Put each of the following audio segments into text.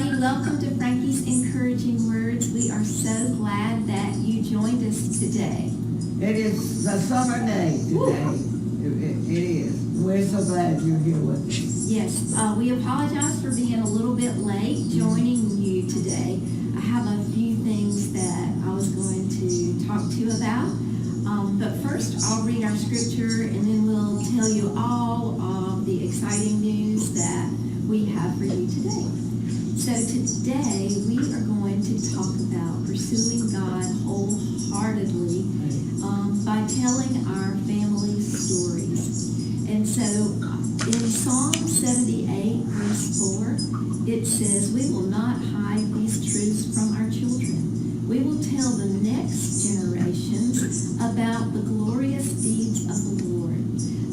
everybody. Welcome to Frankie's Encouraging Words. We are so glad that you joined us today. It is the summer day today. It is. We're so glad you're here with us. Yes, we apologize for being a little bit late joining you today. I have a few things that I was going to talk to you about. But first, I'll read our scripture and then we'll tell you all of the exciting news that we have for you today. So today, we are going to talk about pursuing God wholeheartedly by telling our family stories. And so in Psalm 78, verse 4, it says, "We will not hide these truths from our children. We will tell the next generations about the glorious deeds of the Lord,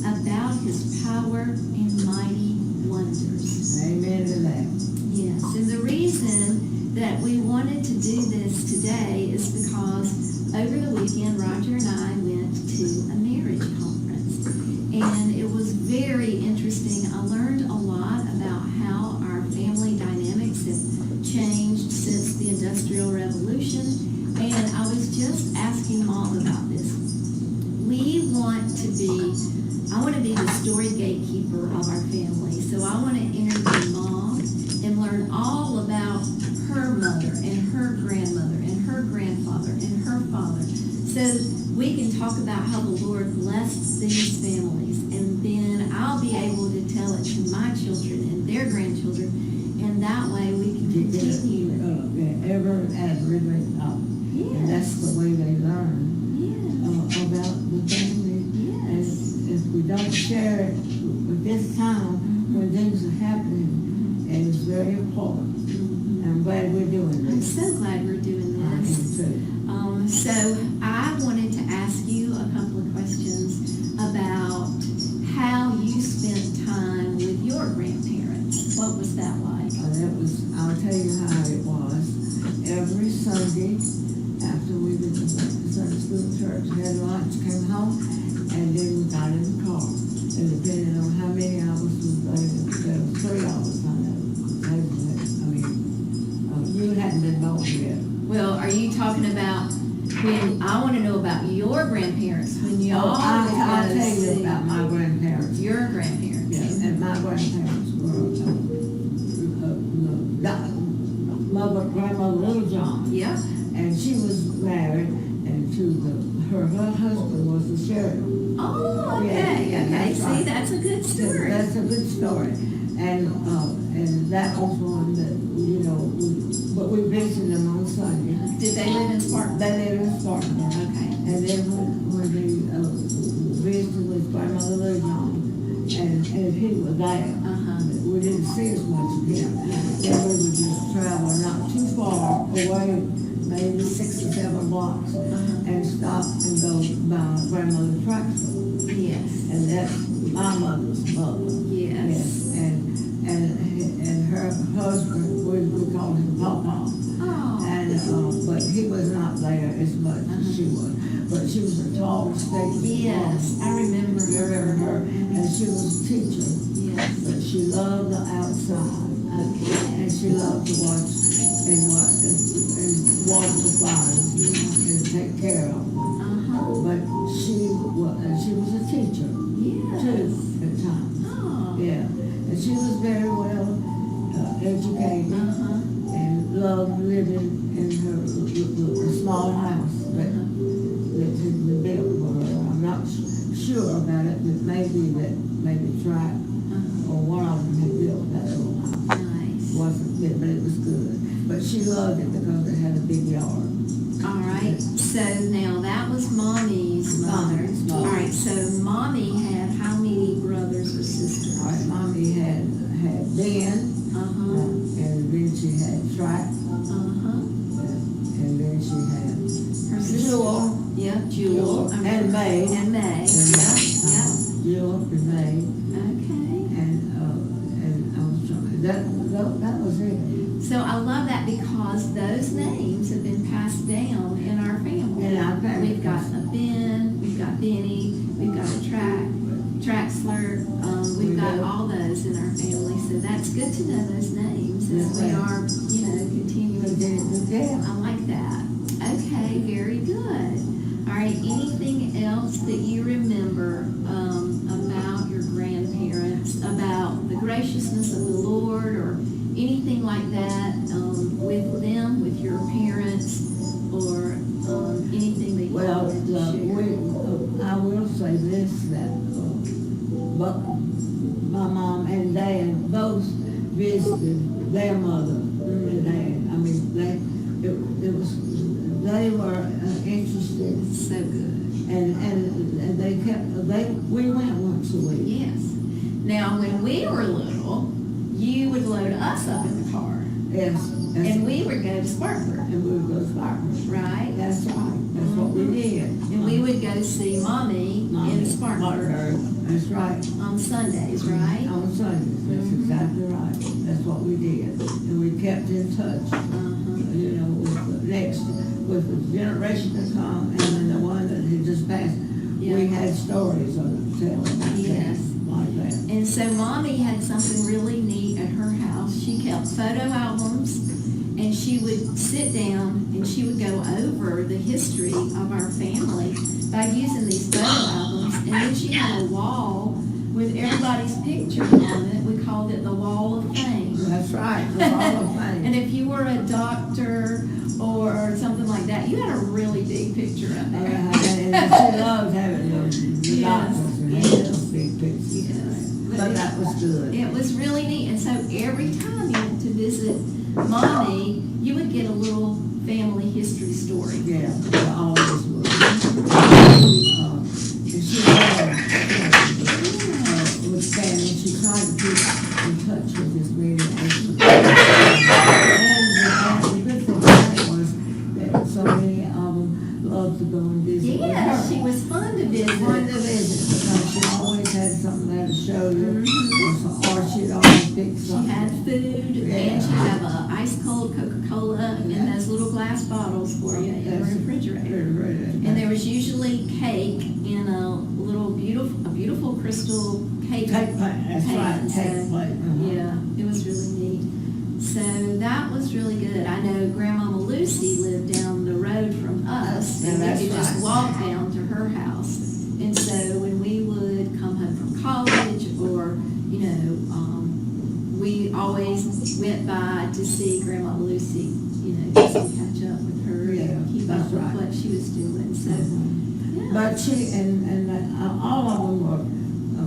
about his power and mighty wonders." Amen to that. Yes, and the reason that we wanted to do this today is because over the weekend, Roger and I went to a marriage conference, and it was very interesting. I learned a lot about how our family dynamics have changed since the Industrial Revolution, and I was just asking Mom about this. I want to be the story gatekeeper of our family, so I want to interview Mom and learn all about her mother and her grandmother and her grandfather and her father, so we can talk about how the Lord blessed these families, and then I'll be able to tell it to my children and their grandchildren, and that way we can continue. Ever as really Yes. And that's the way they learn about the family. Yes. And if we don't share it with this time when things are happening, and it's very important. I'm glad we're doing I'm this. so glad we're doing this. I am too. So I wanted to ask you a couple of questions about how you spent time with your grandparents. What was that like? I'll tell you how it was. Every Sunday, after we went to Sunday school church, had lunch, came home, and then we got in the car. And depending on how many hours was there was 3 hours on it. You hadn't been born yet. Well, are you talking about when, I want to know about your grandparents, when y'all I'll were tell you about my grandparents. your grandparents. Yes, and my grandparents were Grandmother Little John. Yeah. And she was married, and her husband was the sheriff. Oh, okay, Yeah, okay. that's See, right. that's a good story. That's a good story. And that was one that, but we visited them on Sunday. Did they live in Spartanburg? They lived in Spartanburg. Okay. And then when we visited with Grandmother Little John, and he was there, we didn't see as much of him. Then we would just travel not too far away, maybe 6 or 7 blocks, and stop and go by Grandmother Traxler. Yes. And that's my mother's mother. Yes. And her husband, we called him Papa. Oh. And but he was not there as much as she was. But she was a tall, stately Yes, I remember her. And she was a teacher. Yes. But she loved the outside. Okay. And she loved to watch and water the flowers and take care of them. But she was a teacher Yes. too at times. Oh. Yeah. And she was very well educated and loved living in her small house that had been built for her. I'm not sure about it, but maybe Track or one of them had built that little house. Nice. Wasn't good, but it was good. But she loved it because it had a big yard. All right. So now that was Mommy's mother. Mommy's mother. All right. So Mommy had how many brothers or sisters? All right, Mommy had Ben, and then she had Track, and then she had Her sister. Jewel. Yeah, Jewel. And May. And May. Yeah. Jewel and May. Okay. And I was trying, that was it. So I love that because those names have been passed down in our family. In our family. We've got a Ben, we've got Benny, we've got a Track, Traxler, we've got all those in our family, so that's good to know those names as we are, continuing. Yeah. I like that. Okay, very good. All right, anything else that you remember about your grandparents, about the graciousness of the Lord, or anything like that with them, with your parents, or anything that you Well, wanted to share? I will say this, that but my mom and dad both visited their mother and dad. I mean, they were interested. So good. And we went once a week. Yes. Now, when we were little, you would load us up in the car, Yes. and we would go to Spartanburg, And we would go to Spartanburg. right? That's right. That's what we did. And we would go see Mommy in Spartanburg That's right. on Sundays, right? On Sundays. That's exactly right. That's what we did. And we kept in touch, with the generation to come, and then the one that had just passed. Yeah. We had stories of it to tell about Yes. like that. And so Mommy had something really neat at her house. She kept photo albums, and she would sit down and she would go over the history of our family by using these photo albums. And then she had a wall with everybody's picture on it. We called it the Wall of Fame. That's right. The Hall of Fame. And if you were a doctor or something like that, you had a really big picture up there. And she loved having the Yes, doctors and yes. those big pictures. Yes. But that was good. It was really neat. And so every time you went to visit Mommy, you would get a little family history story. Yeah, they always were. And she was family. She tried to keep in touch with as many as she could. And the good thing about it was that so many of them loved to go and visit with Yeah, her. she was fun to visit. Fun to visit because she always had something there to show you, Mhm. or she'd always pick She something. had food, Yeah. and she'd have a ice cold Coca-Cola in Yeah. those little glass bottles for you in the That's refrigerator. refrigerator. And there was usually cake in a beautiful crystal cake. Cake plate, that's right, pan. cake So, plate. Uh-huh. yeah, it was really neat. So that was really good. I know Grandmama Lucy lived down the road from us, Yeah, and we that's could just right. walk down to her house. And so when we would come home from college, or we always went by to see Grandma Lucy, just to catch up with her Yeah, and keep up that's with right. what she was doing. So, yeah. But she and all of them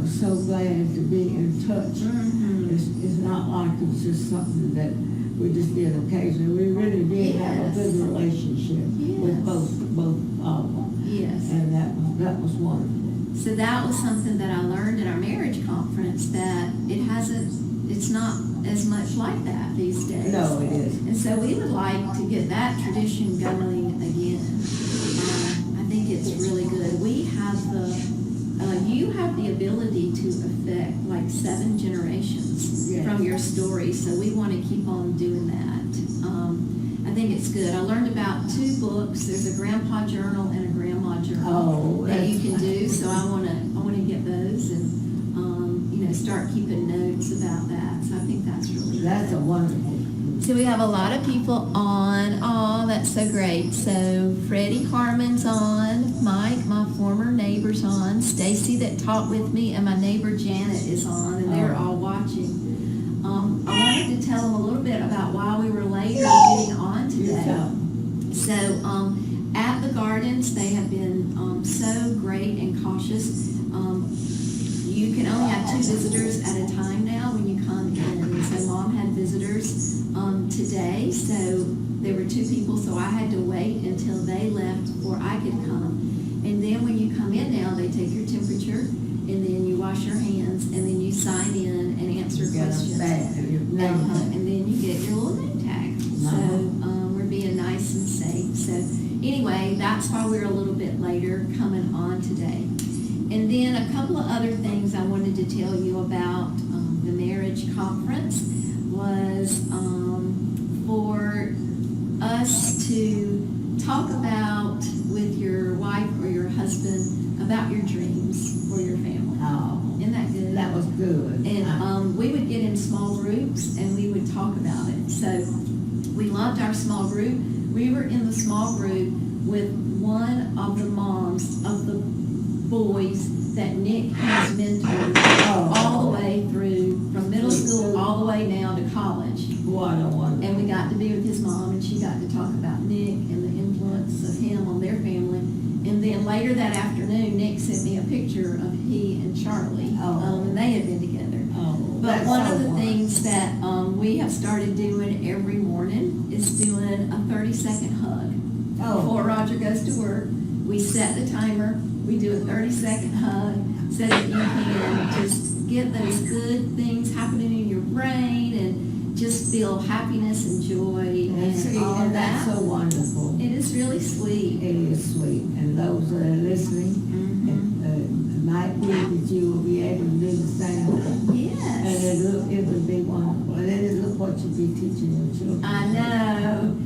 were so glad to be in touch. Mhm. It's not like it's just something that we just did occasionally. We really did have a good Yes. relationship Yes. with both of them, Yes. and that was wonderful. So that was something that I learned at our marriage conference, that it's not as much like that these days. No, it isn't. And so we would like to get that tradition going again. I think it's really good. You have the ability to affect like 7 generations Yes. from your story, so we want to keep on doing that. I think it's good. I learned about 2 books. There's a grandpa journal and a grandma journal Oh, that you that's can do. So I want to get those and start keeping notes about that. So I think that's really That's a good. wonderful. So we have a lot of people on. Oh, that's so great. So Freddie Harmon's on, Mike, my former neighbor's on, Stacy that talked with me, and my neighbor Janet is on, and they're all watching. I wanted to tell them a little bit about why we were later getting on today. So at the gardens, they have been so great and cautious. You can only have 2 visitors at a time now when you come in. So Mom had visitors today, so there were 2 people, so I had to wait until they left before I could come. And then when you come in now, they take your temperature, and then you wash your hands, and then you sign in and answer questions. And then you get your little name tag. So we're being nice and safe. So anyway, that's why we're a little bit later coming on today. And then a couple of other things I wanted to tell you about the marriage conference was for us to talk about with your wife or your husband about your dreams for your family. Oh, Isn't that good? That was good. And we would get in small groups and we would talk about it. So we loved our small group. We were in the small group with one of the moms of the boys that Nick has mentored all the way through, from middle school all the way now to college. What a wonderful. And we got to be with his mom, and she got to talk about Nick and the influence of him on their family. And then later that afternoon, Nick sent me a picture of he and Charlie, and they had been together. But one of the things that we have started doing every morning is doing a 30-second hug. Before Roger goes to work, we set the timer, we do a 30-second hug so that you can just get those good things happening in your brain and just feel happiness and joy and all of that. That's so wonderful. It is really sweet. It is sweet. And those that are listening, it might be that you will be able to do the same. Yes. And it would be wonderful. And it is what you'll be teaching your children. I know.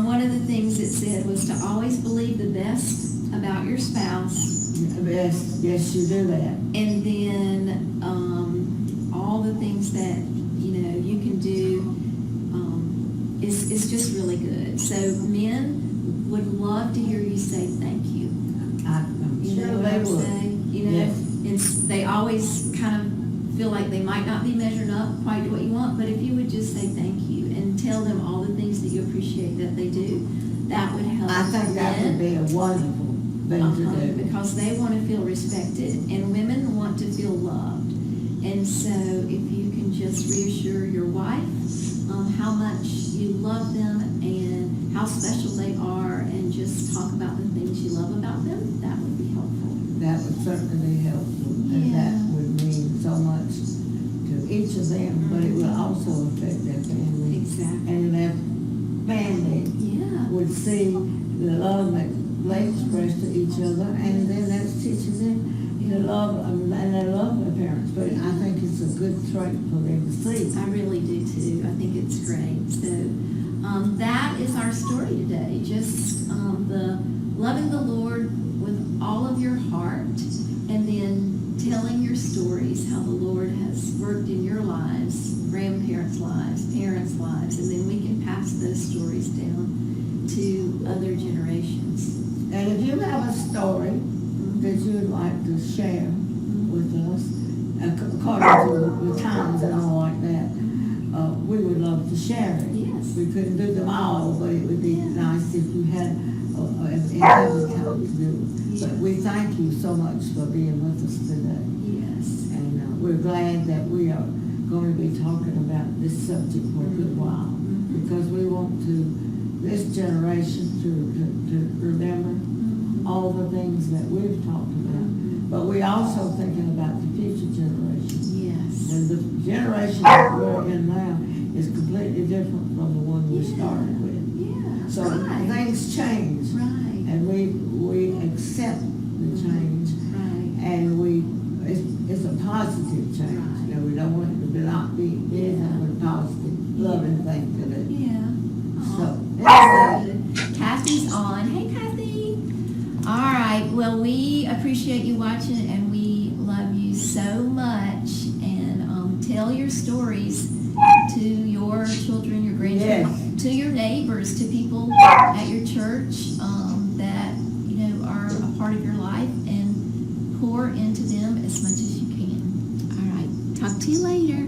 One of the things it said was to always believe the best about your spouse. Yes, you do that. And then all the things that you can do is just really good. So men would love to hear you say thank you. I'm You sure know what they I'm would. saying? Yes. And they always kind of feel like they might not be measuring up quite to what you want, but if you would just say thank you and tell them all the things that you appreciate that they do, that would help. I think that would be a wonderful thing to do. Because they want to feel respected, and women want to feel loved. And so if you can just reassure your wife how much you love them and how special they are, and just talk about the things you love about them, that would be helpful. That would certainly be helpful. And Yeah. that would mean so much to each of them, but it will also affect their family. Exactly. And their family Yeah. would see the love that they express to each other, and then that teaches them to love, and they love their parents. But I think it's a good trait for them to see. I really do too. I think it's great. So that is our story today. Just the loving the Lord with all of your heart, and then telling your stories, how the Lord has worked in your lives, grandparents' lives, parents' lives, and then we can pass those stories down to other generations. And if you have a story that you would like to share with us, according to the times and all like that, we would love to share it. Yes. We couldn't do them all, but it would be nice if you had the time to do it. But we thank you so much for being with us today. Yes. And we're glad that we are going to be talking about this subject for a good while, because we want this generation to remember all the things that we've talked about. But we're also thinking about the future generation. Yes. And the generation that we're in now is completely different from the one we started with. Yeah. So Right. things change. Right. And we accept the change. Right. And it's a positive change. Right. You know, we don't want it to not be anything but positive, loving thing to do. Yeah. So, That's good. Kathy's on. Hey, Kathy. All right. Well, we appreciate you watching, and we love you so much. And tell your stories to your children, your grandchildren, to your neighbors, to people at your church that are a part of your life, and pour into them as much as you can. All right. Talk to you later.